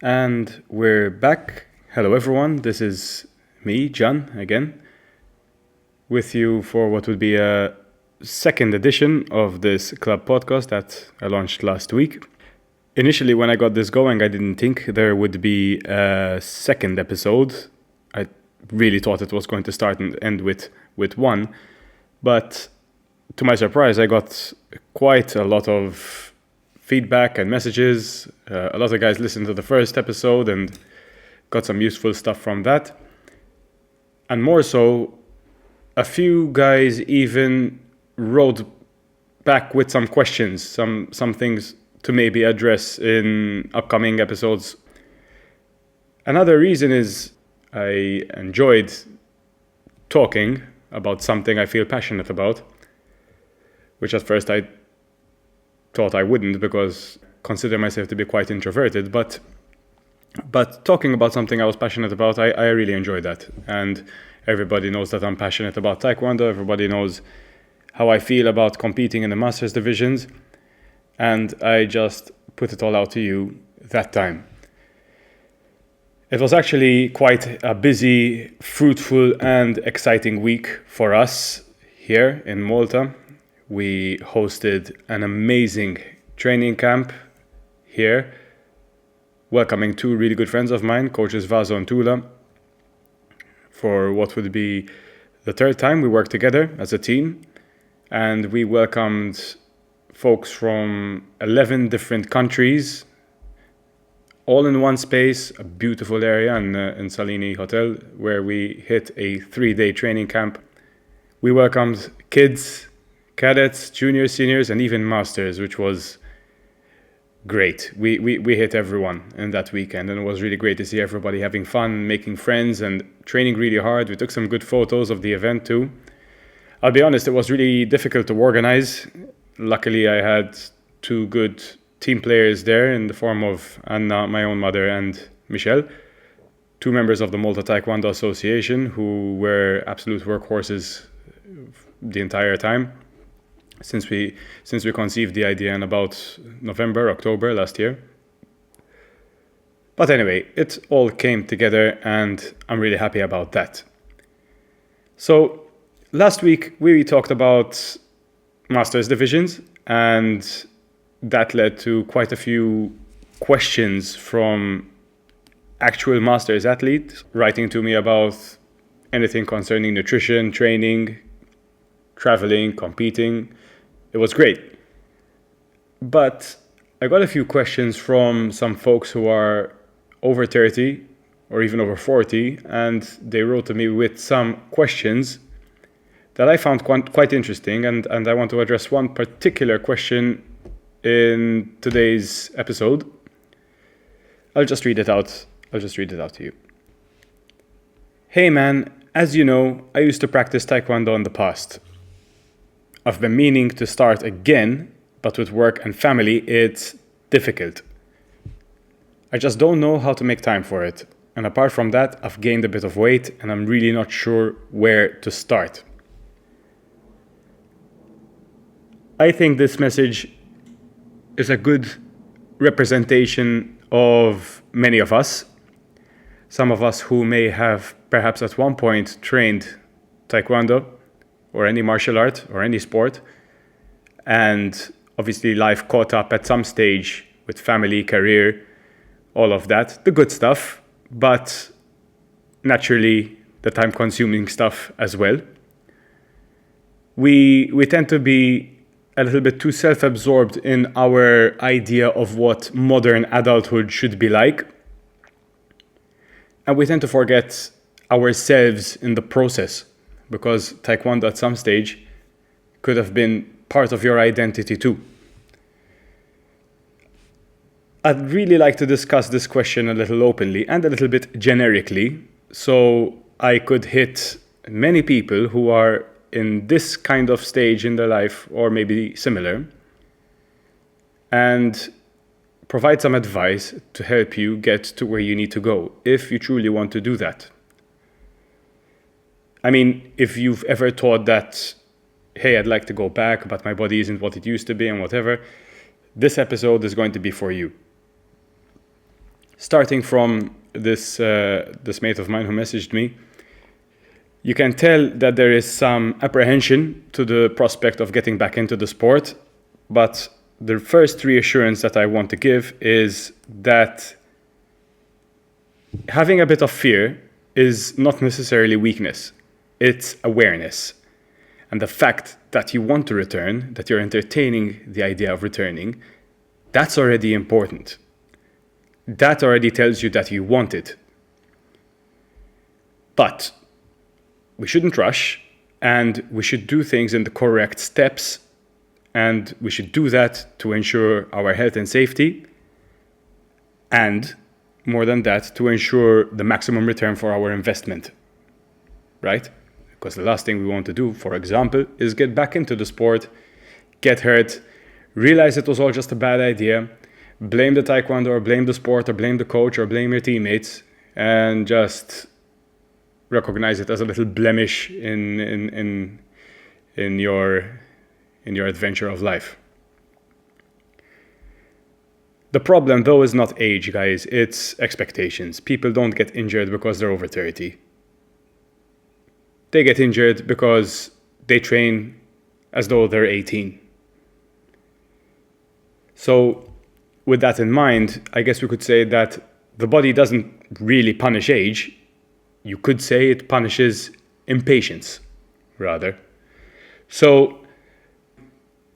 And we're back. Hello, everyone. This is me, Gian, again, with you for what would be a second edition of this club podcast that I launched last week. Initially, when I got this going, I didn't think there would be a second episode. I really thought it was going to start and end with one. But to my surprise, I got quite a lot of feedback and messages. A lot of guys listened to the first episode and got some useful stuff from that. And more so, a few guys even wrote back with some questions, some things to maybe address in upcoming episodes. Another reason is I enjoyed talking about something I feel passionate about, which at first I thought I wouldn't because I consider myself to be quite introverted, but talking about something I was passionate about, I really enjoy that. And everybody knows that I'm passionate about Taekwondo. Everybody knows how I feel about competing in the Masters divisions. And I just put it all out to you that time. It was actually quite a busy, fruitful, and exciting week for us here in Malta. We hosted an amazing training camp here, welcoming two really good friends of mine, coaches Vaso and Tula, for what would be the third time we worked together as a team. And we welcomed folks from 11 different countries, all in one space, a beautiful area in Salini Hotel, where we hit a 3-day training camp. We welcomed kids, cadets, juniors, seniors, and even masters, which was great. We hit everyone in that weekend, and it was really great to see everybody having fun, making friends, and training really hard. We took some good photos of the event too. I'll be honest, it was really difficult to organize. Luckily, I had two good team players there in the form of Anna, my own mother, and Michelle, two members of the Malta Taekwondo Association who were absolute workhorses the entire time since we conceived the idea in about November, October last year. But anyway, it all came together and I'm really happy about that. So last week we talked about Masters divisions, and that led to quite a few questions from actual Masters athletes writing to me about anything concerning nutrition, training, traveling, competing. It was great. But I got a few questions from some folks who are over 30 or even over 40, and they wrote to me with some questions that I found quite interesting, and I want to address one particular question in today's episode. I'll just read it out to you. Hey man, as you know, I used to practice Taekwondo in the past. I've been meaning to start again, but with work and family, it's difficult. I just don't know how to make time for it. And apart from that, I've gained a bit of weight and I'm really not sure where to start. I think this message is a good representation of many of us. Some of us who may have perhaps at one point trained Taekwondo or any martial art or any sport, and obviously life caught up at some stage with family, career, all of that, the good stuff, but naturally the time-consuming stuff as well. We tend to be a little bit too self-absorbed in our idea of what modern adulthood should be like. And we tend to forget ourselves in the process, because Taekwondo at some stage could have been part of your identity too. I'd really like to discuss this question a little openly and a little bit generically, so I could hit many people who are in this kind of stage in their life, or maybe similar, and provide some advice to help you get to where you need to go, if you truly want to do that. I mean, if you've ever thought that, hey, I'd like to go back, but my body isn't what it used to be and whatever, this episode is going to be for you. Starting from this mate of mine who messaged me, you can tell that there is some apprehension to the prospect of getting back into the sport, but the first reassurance that I want to give is that having a bit of fear is not necessarily weakness, it's awareness. And the fact that you want to return, that you're entertaining the idea of returning, that's already important. That already tells you that you want it. But we shouldn't rush, and we should do things in the correct steps, and we should do that to ensure our health and safety, and more than that, to ensure the maximum return for our investment, right? Because the last thing we want to do, for example, is get back into the sport, get hurt, realize it was all just a bad idea, blame the Taekwondo or blame the sport or blame the coach or blame your teammates, and just recognize it as a little blemish in your adventure of life. The problem, though, is not age, guys. It's expectations. People don't get injured because they're over 30. They get injured because they train as though they're 18. So, with that in mind, I guess we could say that the body doesn't really punish age. You could say it punishes impatience, rather. So,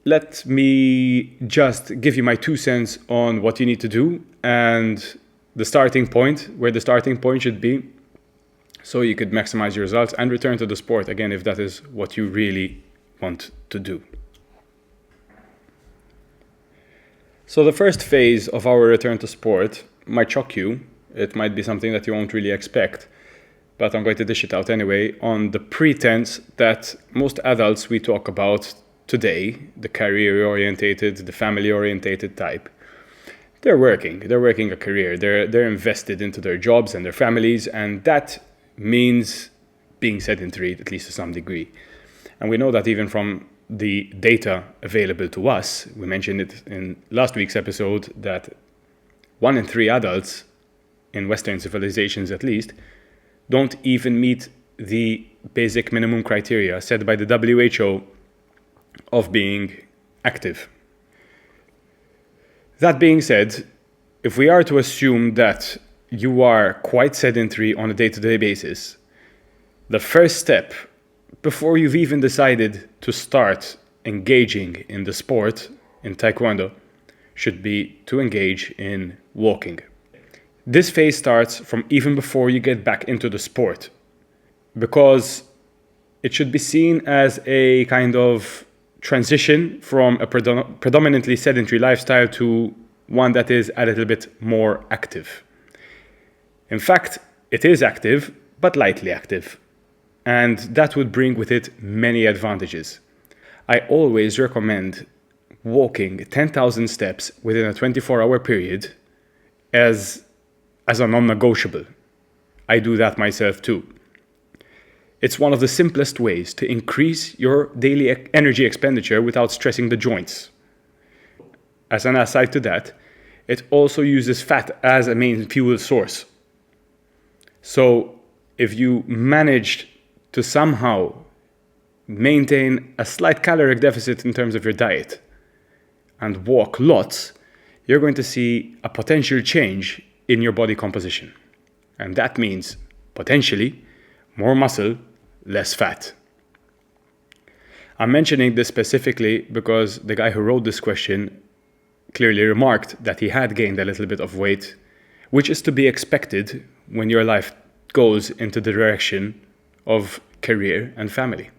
let me just give you my 2 cents on what you need to do and the starting point, where the starting point should be, so you could maximize your results and return to the sport again if that is what you really want to do. So the first phase of our return to sport might shock you. It might be something that you won't really expect, but I'm going to dish it out anyway, on the pretense that most adults we talk about today, the career-orientated, the family-orientated type, they're working a career, they're invested into their jobs and their families, and that means being sedentary, at least to some degree. And we know that even from the data available to us, we mentioned it in last week's episode, that 1 in 3 adults, in Western civilizations at least, don't even meet the basic minimum criteria set by the WHO of being active. That being said, if we are to assume that you are quite sedentary on a day-to-day basis, the first step, before you've even decided to start engaging in the sport, in Taekwondo, should be to engage in walking. This phase starts from even before you get back into the sport, because it should be seen as a kind of transition from a predominantly sedentary lifestyle to one that is a little bit more active. In fact, it is active, but lightly active. And that would bring with it many advantages. I always recommend walking 10,000 steps within a 24-hour period as a non-negotiable. I do that myself too. It's one of the simplest ways to increase your daily energy expenditure without stressing the joints. As an aside to that, it also uses fat as a main fuel source. So if you managed to somehow maintain a slight caloric deficit in terms of your diet and walk lots, you're going to see a potential change in your body composition. And that means potentially more muscle, less fat. I'm mentioning this specifically because the guy who wrote this question clearly remarked that he had gained a little bit of weight, which is to be expected when your life goes into the direction of career and family.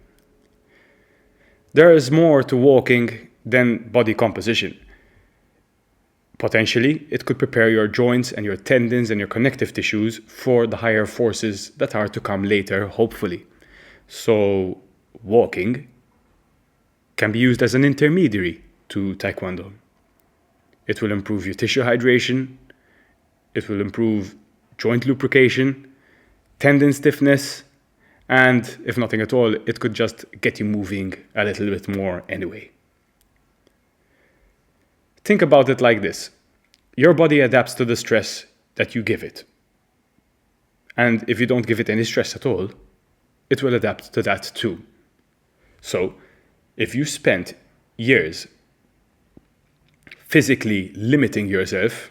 There is more to walking than body composition. Potentially, it could prepare your joints and your tendons and your connective tissues for the higher forces that are to come later, hopefully. So, walking can be used as an intermediary to Taekwondo. It will improve your tissue hydration, it will improve joint lubrication, tendon stiffness, and if nothing at all, it could just get you moving a little bit more anyway. Think about it like this. Your body adapts to the stress that you give it. And if you don't give it any stress at all, it will adapt to that too. So, if you spent years physically limiting yourself,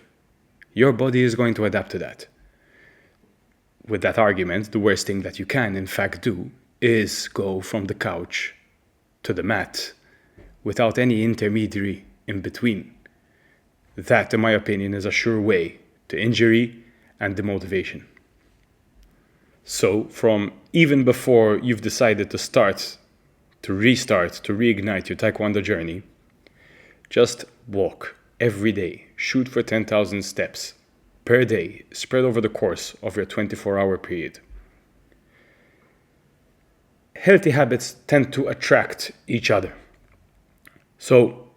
your body is going to adapt to that. With that argument, the worst thing that you can, in fact, do is go from the couch to the mat without any intermediary in between. That, in my opinion, is a sure way to injury and demotivation. So, from even before you've decided to restart, to reignite your Taekwondo journey, just walk every day, shoot for 10,000 steps per day, spread over the course of your 24-hour period. Healthy habits tend to attract each other. So,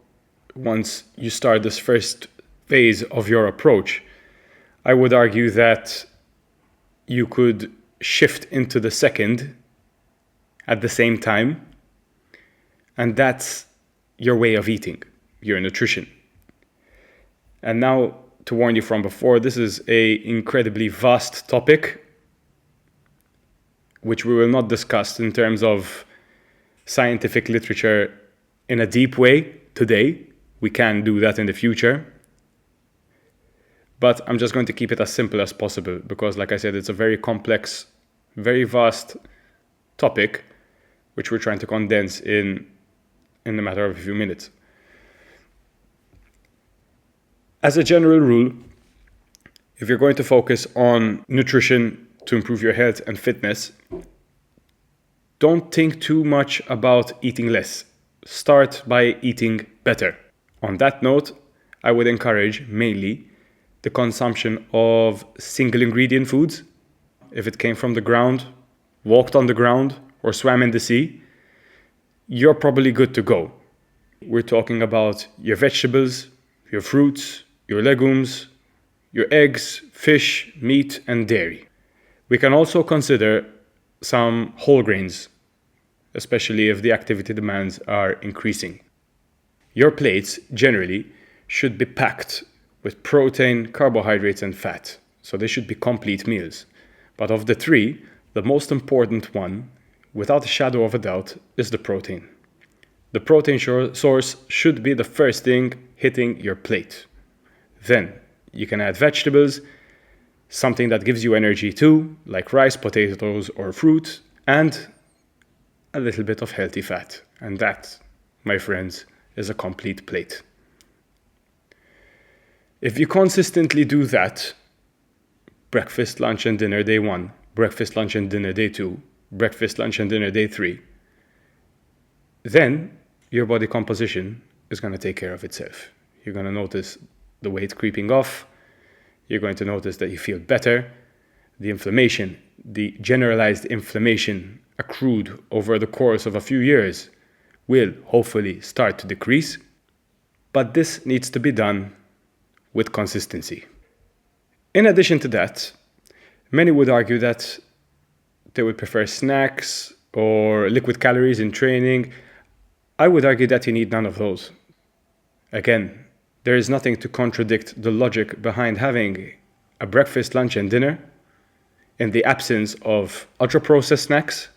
once you start this first phase of your approach, I would argue that you could shift into the second at the same time, and that's your way of eating, your nutrition. And now, to warn you from before, this is an incredibly vast topic, which we will not discuss in terms of scientific literature in a deep way today. We can do that in the future. But I'm just going to keep it as simple as possible because, like I said, it's a very complex, very vast topic, which we're trying to condense in a matter of a few minutes. As a general rule, if you're going to focus on nutrition to improve your health and fitness, don't think too much about eating less. Start by eating better. On that note, I would encourage mainly the consumption of single ingredient foods. If it came from the ground, walked on the ground, or swam in the sea, you're probably good to go. We're talking about your vegetables, your fruits, your legumes, your eggs, fish, meat, and dairy. We can also consider some whole grains, especially if the activity demands are increasing. Your plates generally should be packed with protein, carbohydrates, and fat, so they should be complete meals. But of the three, the most important one, without a shadow of a doubt, is the protein. The protein source should be the first thing hitting your plate. Then you can add vegetables, something that gives you energy too, like rice, potatoes, or fruit, and a little bit of healthy fat. And that, my friends, is a complete plate. If you consistently do that, breakfast, lunch, and dinner day 1, breakfast, lunch, and dinner day 2, breakfast, lunch, and dinner day 3, then your body composition is going to take care of itself. You're going to notice the weight creeping off. You're going to notice that you feel better. The inflammation, the generalized inflammation accrued over the course of a few years will hopefully start to decrease. But this needs to be done with consistency. In addition to that, many would argue that they would prefer snacks or liquid calories in training. I would argue that you need none of those. Again, there is nothing to contradict the logic behind having a breakfast, lunch, and dinner in the absence of ultra-processed snacks,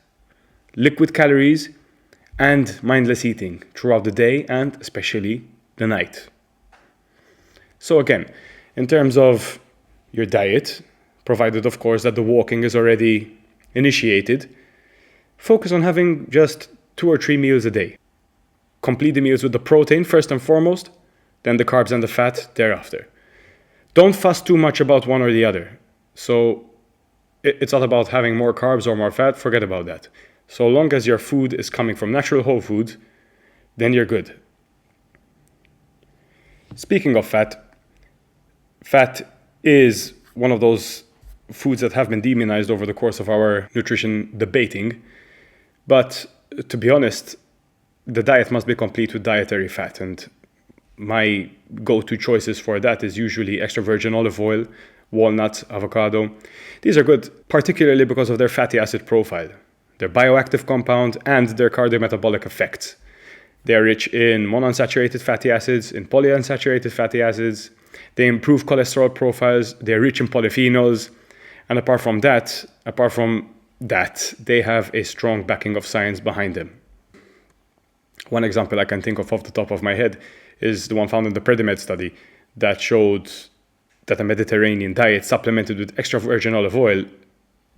liquid calories, and mindless eating throughout the day and especially the night. So again, in terms of your diet, provided of course that the walking is already initiated, focus on having just 2 or 3 meals a day. Complete the meals with the protein first and foremost, then the carbs and the fat thereafter. Don't fuss too much about one or the other. So it's not about having more carbs or more fat, forget about that. So long as your food is coming from natural whole foods, then you're good. Speaking of fat, fat is one of those foods that have been demonized over the course of our nutrition debating. But to be honest, the diet must be complete with dietary fat. And my go-to choices for that is usually extra virgin olive oil, walnuts, avocado. These are good, particularly because of their fatty acid profile, their bioactive compound, and their cardiometabolic effects. They are rich in monounsaturated fatty acids, in polyunsaturated fatty acids, They improve cholesterol profiles, they're rich in polyphenols, and apart from that, they have a strong backing of science behind them. One example I can think of off the top of my head is the one found in the Predimed study that showed that a Mediterranean diet supplemented with extra virgin olive oil,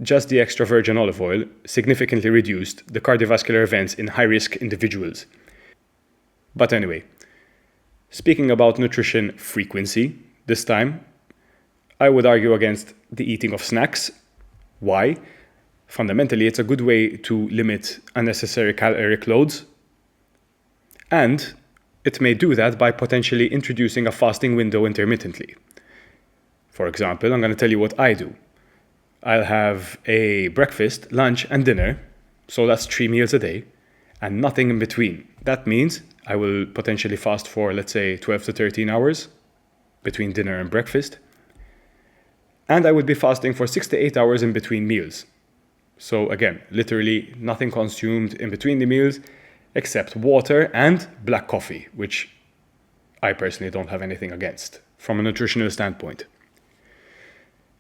just the extra virgin olive oil, significantly reduced the cardiovascular events in high-risk individuals. But anyway, speaking about nutrition frequency, this time, I would argue against the eating of snacks. Why? Fundamentally, it's a good way to limit unnecessary caloric loads, and it may do that by potentially introducing a fasting window intermittently. For example, I'm going to tell you what I do. I'll have a breakfast, lunch, and dinner, so that's 3 meals a day, and nothing in between. That means I will potentially fast for, let's say, 12 to 13 hours between dinner and breakfast, and I would be fasting for 6 to 8 hours in between meals. So again, literally nothing consumed in between the meals except water and black coffee, which I personally don't have anything against from a nutritional standpoint.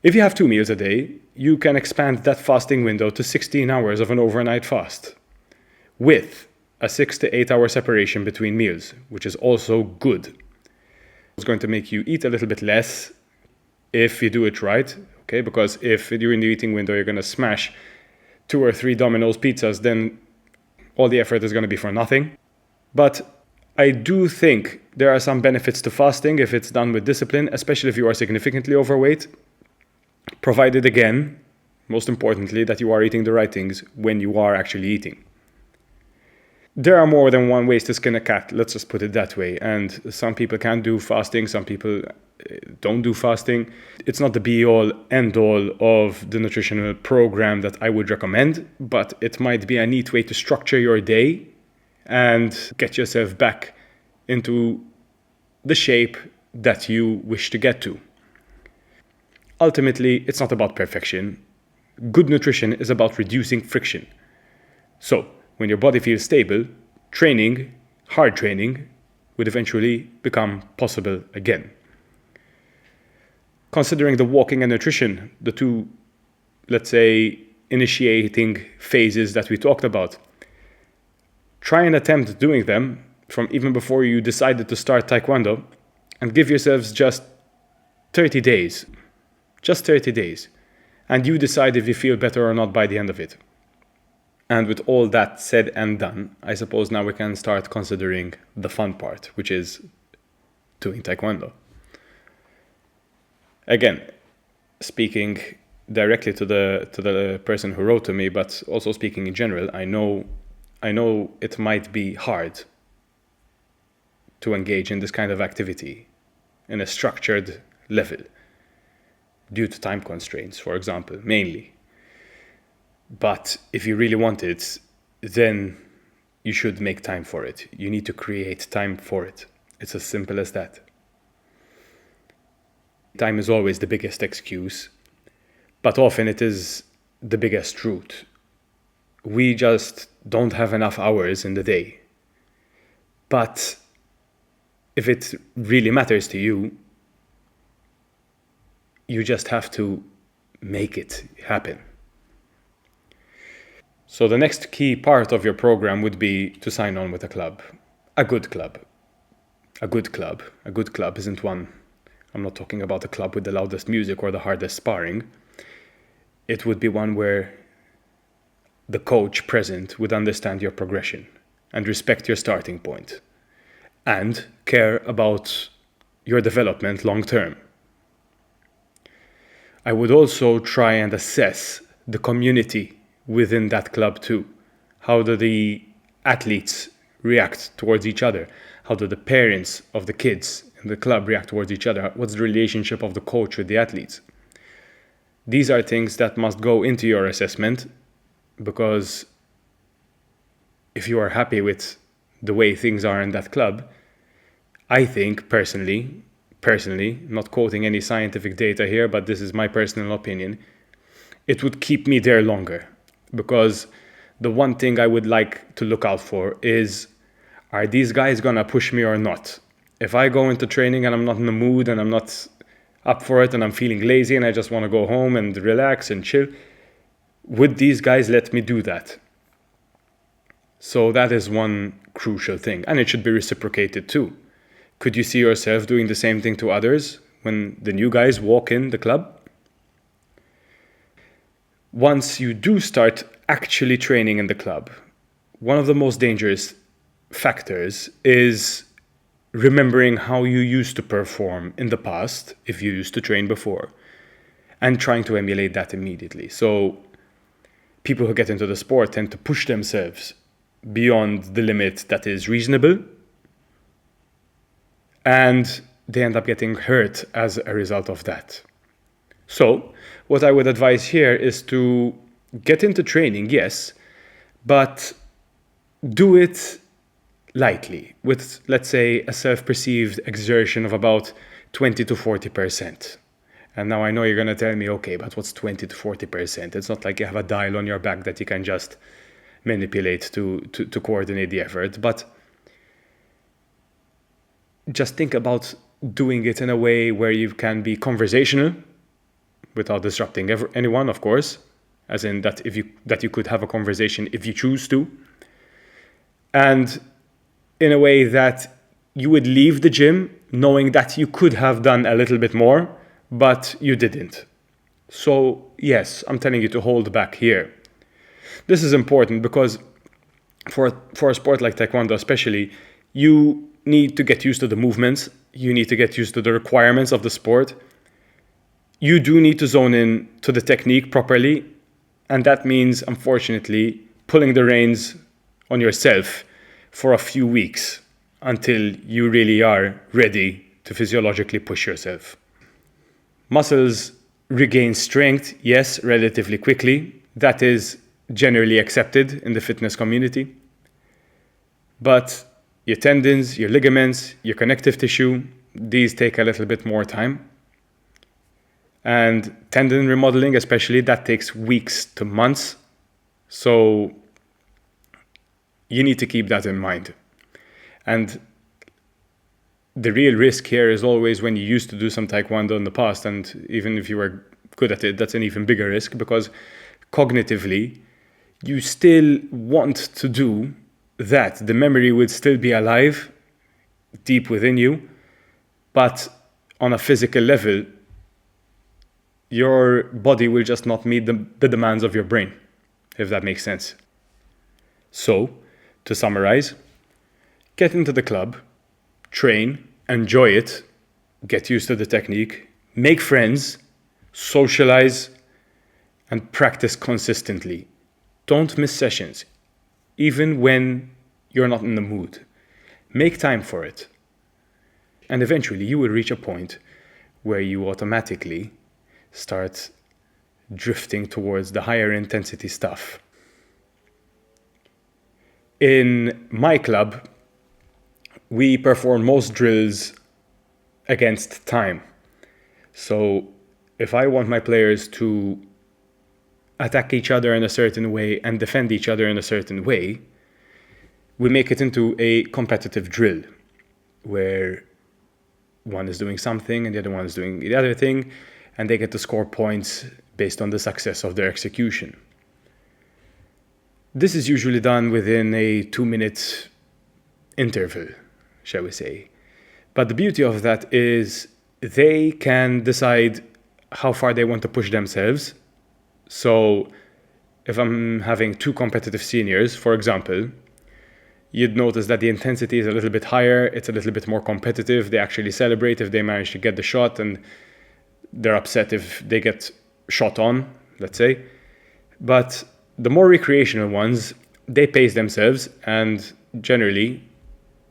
If you have 2 meals a day, you can expand that fasting window to 16 hours of an overnight fast with a 6 to 8 hour separation between meals, which is also good. It's going to make you eat a little bit less if you do it right, okay? Because if during the eating window you're going to smash 2 or 3 Domino's pizzas, then all the effort is going to be for nothing. But I do think there are some benefits to fasting if it's done with discipline, especially if you are significantly overweight, provided again, most importantly, that you are eating the right things when you are actually eating. There are more than one ways to skin a cat, let's just put it that way. And some people can do fasting, some people don't do fasting. It's not the be-all, end-all of the nutritional program that I would recommend, but it might be a neat way to structure your day and get yourself back into the shape that you wish to get to. Ultimately, it's not about perfection. Good nutrition is about reducing friction. So, when your body feels stable, training, hard training, would eventually become possible again. Considering the walking and nutrition, the two, let's say, initiating phases that we talked about, try and attempt doing them from even before you decided to start Taekwondo, and give yourselves just 30 days. Just 30 days. And you decide if you feel better or not by the end of it. And with all that said and done, I suppose now we can start considering the fun part, which is doing Taekwondo. Again, speaking directly to the person who wrote to me, but also speaking in general, I know it might be hard to engage in this kind of activity in a structured level due to time constraints, for example, mainly. But if you really want it, then you should make time for it. You need to create time for it. It's as simple as that. Time is always the biggest excuse, but often it is the biggest truth. We just don't have enough hours in the day. But if it really matters to you, you just have to make it happen. So the next key part of your program would be to sign on with a club. A good club. A good club. A good club isn't one. I'm not talking about a club with the loudest music or the hardest sparring. It would be one where the coach present would understand your progression and respect your starting point and care about your development long term. I would also try and assess the community within that club too. How do the athletes react towards each other? How do the parents of the kids in the club react towards each other? What's the relationship of the coach with the athletes? These are things that must go into your assessment, because if you are happy with the way things are in that club, I think personally, not quoting any scientific data here, but this is my personal opinion, it would keep me there longer. Because the one thing I would like to look out for is, are these guys gonna push me or not? If I go into training and I'm not in the mood and I'm not up for it and I'm feeling lazy and I just want to go home and relax and chill, would these guys let me do that? So that is one crucial thing, and it should be reciprocated too. Could you see yourself doing the same thing to others when the new guys walk in the club? Once you do start actually training in the club, one of the most dangerous factors is remembering how you used to perform in the past, if you used to train before, and trying to emulate that immediately. So people who get into the sport tend to push themselves beyond the limit that is reasonable, and they end up getting hurt as a result of that. So what I would advise here is to get into training, yes, but do it lightly with, let's say, a self-perceived exertion of about 20 to 40%. And now I know you're going to tell me, okay, but what's 20 to 40%? It's not like you have a dial on your back that you can just manipulate to coordinate the effort. But just think about doing it in a way where you can be conversational without disrupting anyone, of course, as in that you could have a conversation if you choose to. And in a way that you would leave the gym knowing that you could have done a little bit more, but you didn't. So yes, I'm telling you to hold back here. This is important because for a sport like Taekwondo especially, you need to get used to the movements, you need to get used to the requirements of the sport. You do need to zone in to the technique properly, and that means, unfortunately, pulling the reins on yourself for a few weeks until you really are ready to physiologically push yourself. Muscles regain strength, yes, relatively quickly. That is generally accepted in the fitness community. But your tendons, your ligaments, your connective tissue, these take a little bit more time. And tendon remodeling especially, that takes weeks to months. So you need to keep that in mind. And the real risk here is always when you used to do some Taekwondo in the past, and even if you were good at it, that's an even bigger risk, because cognitively, you still want to do that. The memory would still be alive deep within you, but on a physical level, your body will just not meet the demands of your brain, if that makes sense. So, to summarize, get into the club, train, enjoy it, get used to the technique, make friends, socialize, and practice consistently. Don't miss sessions, even when you're not in the mood. Make time for it. And eventually you will reach a point where you automatically start drifting towards the higher intensity stuff. In my club, we perform most drills against time. So if I want my players to attack each other in a certain way and defend each other in a certain way, we make it into a competitive drill where one is doing something and the other one is doing the other thing, and they get to score points based on the success of their execution. This is usually done within a 2-minute interval, shall we say. But the beauty of that is they can decide how far they want to push themselves. So if I'm having 2 competitive seniors, for example, you'd notice that the intensity is a little bit higher, it's a little bit more competitive. They actually celebrate if they manage to get the shot, and they're upset if they get shot on, let's say. But the more recreational ones, they pace themselves, and generally,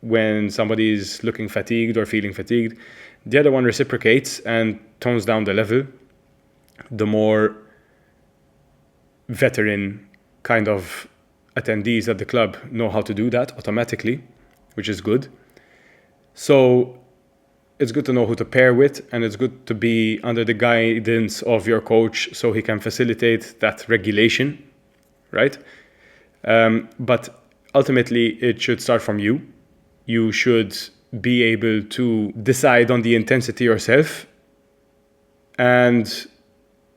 when somebody is looking fatigued or feeling fatigued, the other one reciprocates and tones down the level. The more veteran kind of attendees at the club know how to do that automatically, which is good. So it's good to know who to pair with, and it's good to be under the guidance of your coach so he can facilitate that regulation, right? But ultimately, it should start from you. You should be able to decide on the intensity yourself and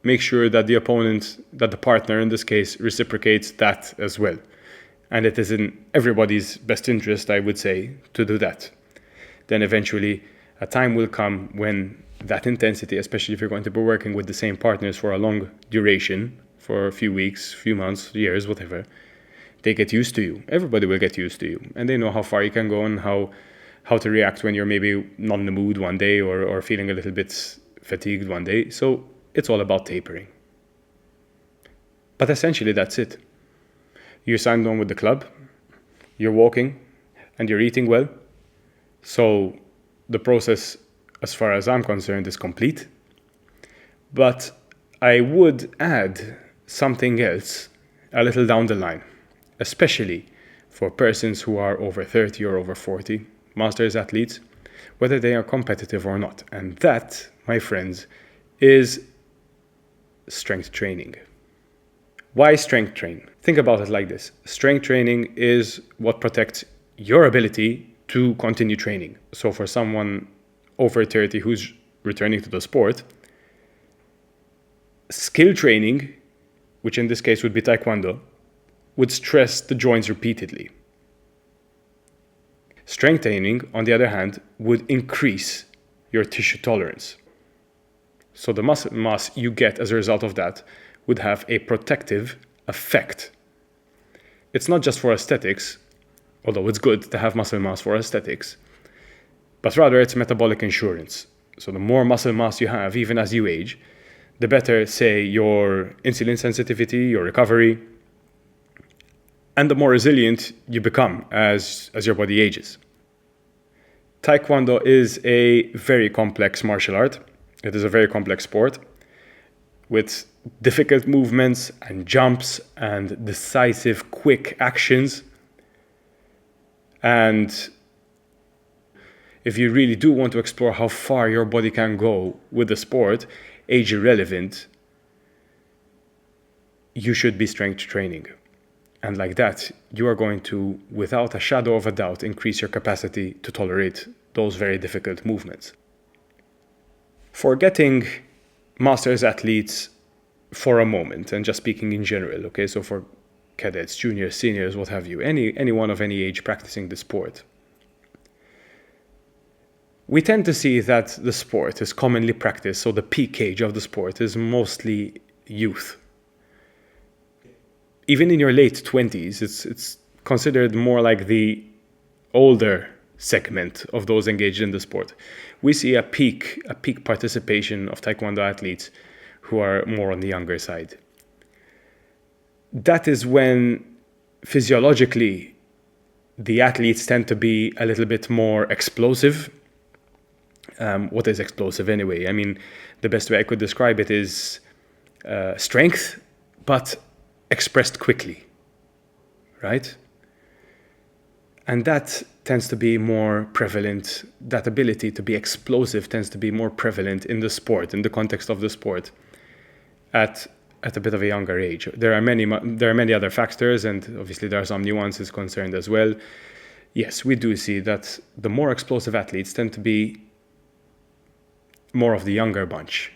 make sure that the opponent, that the partner in this case, reciprocates that as well. And it is in everybody's best interest, I would say, to do that. Then eventually a time will come when that intensity, especially if you're going to be working with the same partners for a long duration, for a few weeks, few months, years, whatever, they get used to you. Everybody will get used to you. And they know how far you can go and how to react when you're maybe not in the mood one day or feeling a little bit fatigued one day. So it's all about tapering. But essentially that's it. You signed on with the club, you're walking, and you're eating well. So the process, as far as I'm concerned, is complete. But I would add something else a little down the line, especially for persons who are over 30 or over 40, masters athletes, whether they are competitive or not. And that, my friends, is strength training. Why strength train? Think about it like this. Strength training is what protects your ability to continue training. So for someone over 30 who's returning to the sport, skill training, which in this case would be Taekwondo, would stress the joints repeatedly. Strength training, on the other hand, would increase your tissue tolerance. So the muscle mass you get as a result of that would have a protective effect. It's not just for aesthetics, although it's good to have muscle mass for aesthetics, but rather it's metabolic insurance. So the more muscle mass you have, even as you age, the better, say, your insulin sensitivity, your recovery, and the more resilient you become as your body ages. Taekwondo is a very complex martial art. It is a very complex sport with difficult movements and jumps and decisive, quick actions. And if you really do want to explore how far your body can go with the sport, age irrelevant, you should be strength training. And like that, you are going to, without a shadow of a doubt, increase your capacity to tolerate those very difficult movements. Forgetting masters athletes for a moment and just speaking in general, okay? So for cadets, juniors, seniors, what have you, anyone of any age practicing the sport, we tend to see that the sport is commonly practiced, so the peak age of the sport is mostly youth. Even in your late 20s, it's considered more like the older segment of those engaged in the sport. We see a peak participation of Taekwondo athletes who are more on the younger side. That is when physiologically the athletes tend to be a little bit more explosive. What is explosive anyway? I mean, the best way I could describe it is strength, but expressed quickly, right? And that tends to be more prevalent. That ability to be explosive tends to be more prevalent in the sport, in the context of the sport, at a bit of a younger age. There are many other factors, and obviously there are some nuances concerned as well. Yes, we do see that the more explosive athletes tend to be more of the younger bunch.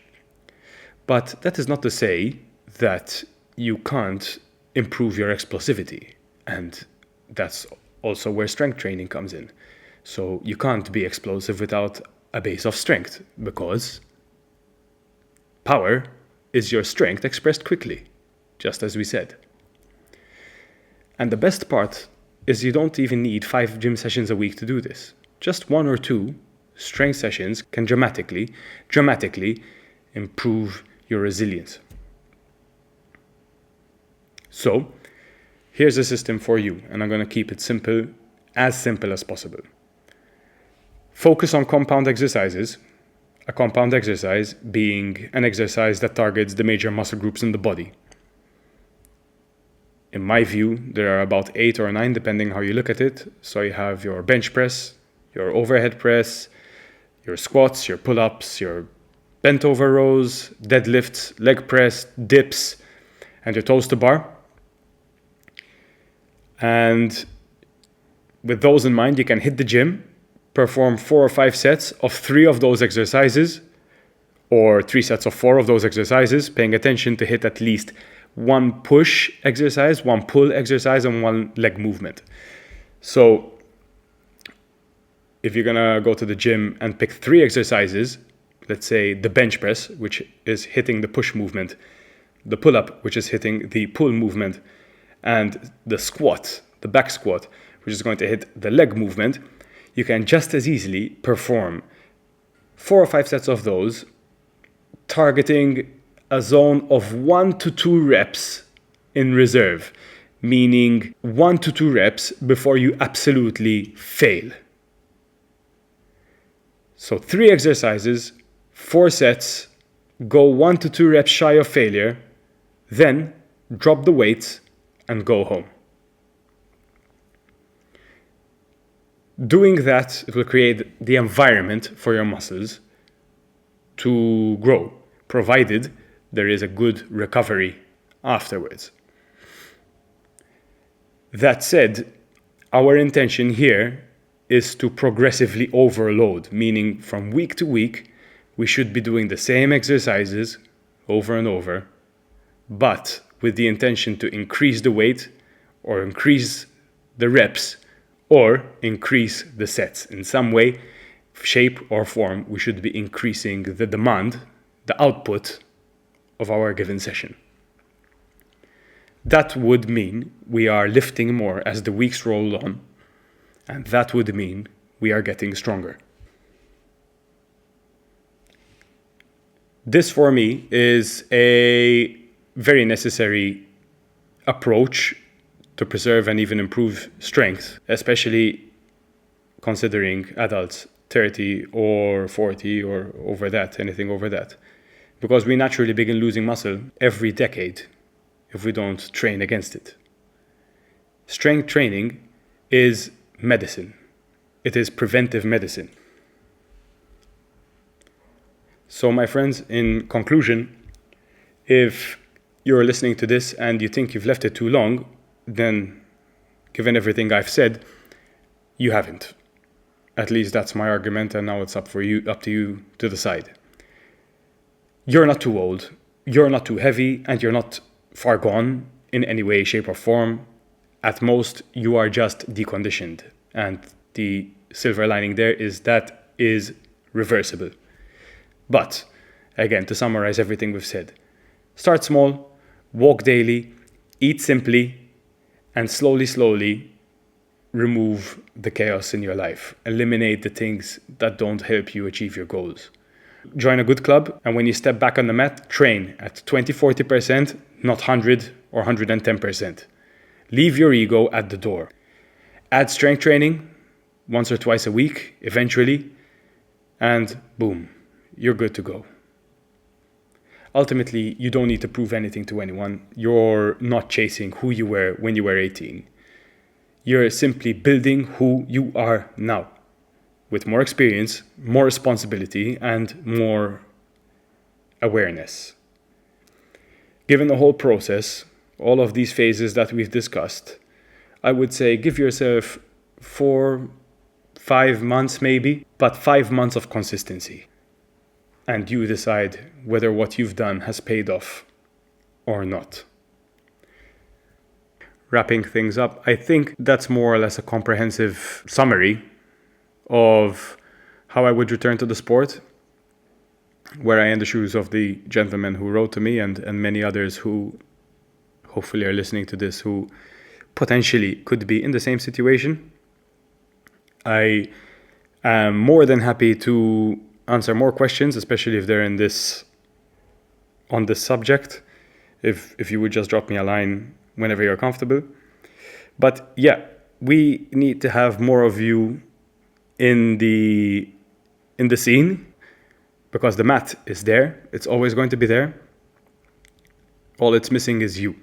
But that is not to say that you can't improve your explosivity. And that's also where strength training comes in. So you can't be explosive without a base of strength, because power is your strength expressed quickly, just as we said. And the best part is you don't even need 5 gym sessions a week to do this. Just 1 or 2 strength sessions can dramatically improve your resilience. So here's a system for you, and I'm going to keep it simple as possible. Focus on compound exercises. A compound exercise being an exercise that targets the major muscle groups in the body. In my view, there are about 8 or 9, depending how you look at it. So you have your bench press, your overhead press, your squats, your pull-ups, your bent over rows, deadlifts, leg press, dips, and your toes to bar. And with those in mind, you can hit the gym perform 4 or 5 sets of 3 of those exercises, or 3 sets of 4 of those exercises, paying attention to hit at least 1 push exercise, 1 pull exercise, and 1 leg movement. So if you're gonna go to the gym and pick 3 exercises, let's say the bench press, which is hitting the push movement, the pull-up, which is hitting the pull movement, and the squat, the back squat, which is going to hit the leg movement, you can just as easily perform 4 or 5 sets of those, targeting a zone of 1 to 2 reps in reserve, meaning 1 to 2 reps before you absolutely fail. So 3 exercises, 4 sets, go 1 to 2 reps shy of failure, then drop the weights and go home. Doing that, it will create the environment for your muscles to grow, provided there is a good recovery afterwards. That said, our intention here is to progressively overload, meaning from week to week, we should be doing the same exercises over and over, but with the intention to increase the weight or increase the reps or increase the sets. In some way, shape or form, we should be increasing the demand, the output of our given session. That would mean we are lifting more as the weeks roll on, and that would mean we are getting stronger. This, for me, is a very necessary approach to preserve and even improve strength, especially considering adults 30 or 40 or over that, anything over that. Because we naturally begin losing muscle every decade if we don't train against it. Strength training is medicine. It is preventive medicine. So, my friends, in conclusion, if you're listening to this and you think you've left it too long, then, given everything I've said, you haven't. At least that's my argument, and now it's up to you to decide. You're not too old, you're not too heavy, and you're not far gone in any way, shape, or form. At most, you are just deconditioned. And the silver lining there is that is reversible. But, again, to summarize everything we've said, start small, walk daily, eat simply, and slowly remove the chaos in your life. Eliminate the things that don't help you achieve your goals. Join a good club, and when you step back on the mat, train at 20-40%, not 100 or 110%. Leave your ego at the door. Add strength training once or twice a week, eventually, and boom, you're good to go. Ultimately, you don't need to prove anything to anyone. You're not chasing who you were when you were 18. You're simply building who you are now, with more experience, more responsibility, and more awareness. Given the whole process, all of these phases that we've discussed, I would say give yourself 4-5 months maybe, but 5 months of consistency. And you decide whether what you've done has paid off or not. Wrapping things up, I think that's more or less a comprehensive summary of how I would return to the sport, where I am in the shoes of the gentleman who wrote to me and many others who hopefully are listening to this who potentially could be in the same situation. I am more than happy to answer more questions, especially if they're on this subject. If you would just drop me a line whenever you're comfortable. But yeah, we need to have more of you in the scene, because the mat is there. It's always going to be there. All it's missing is you.